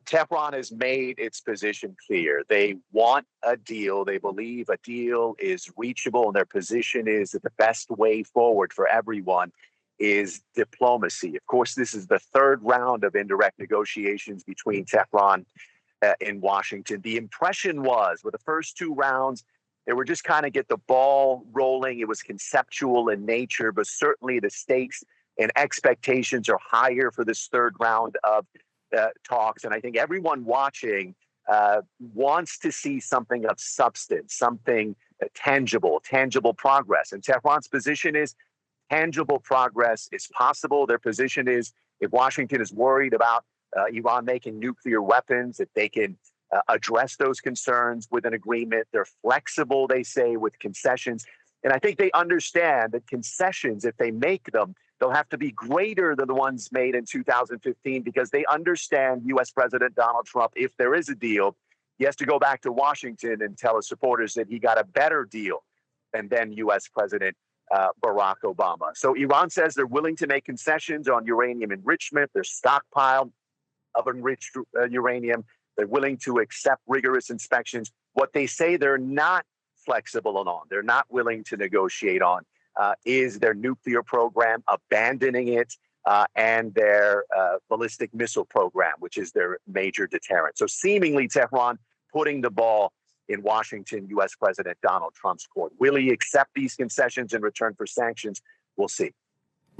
Tehran has made its position clear. They want a deal. They believe a deal is reachable, and their position is that the best way forward for everyone is diplomacy. Of course, this is the third round of indirect negotiations between Tehran and Washington. The impression was, with the first two rounds, they were just kind of get the ball rolling. It was conceptual in nature, but certainly the stakes and expectations are higher for this third round of talks. And I think everyone watching wants to see something of substance, something tangible progress. And Tehran's position is tangible progress is possible. Their position is if Washington is worried about Iran making nuclear weapons, that they can address those concerns with an agreement. They're flexible, they say, with concessions. And I think they understand that concessions, if they make them, they'll have to be greater than the ones made in 2015 because they understand U.S. President Donald Trump, if there is a deal, he has to go back to Washington and tell his supporters that he got a better deal than then U.S. President Barack Obama. So Iran says they're willing to make concessions on uranium enrichment, their stockpile of enriched uranium. They're willing to accept rigorous inspections. What they say they're not flexible on, they're not willing to negotiate on, is their nuclear program, abandoning it, and their ballistic missile program, which is their major deterrent. So seemingly Tehran putting the ball in Washington, U.S. President Donald Trump's court. Will he accept these concessions in return for sanctions? We'll see.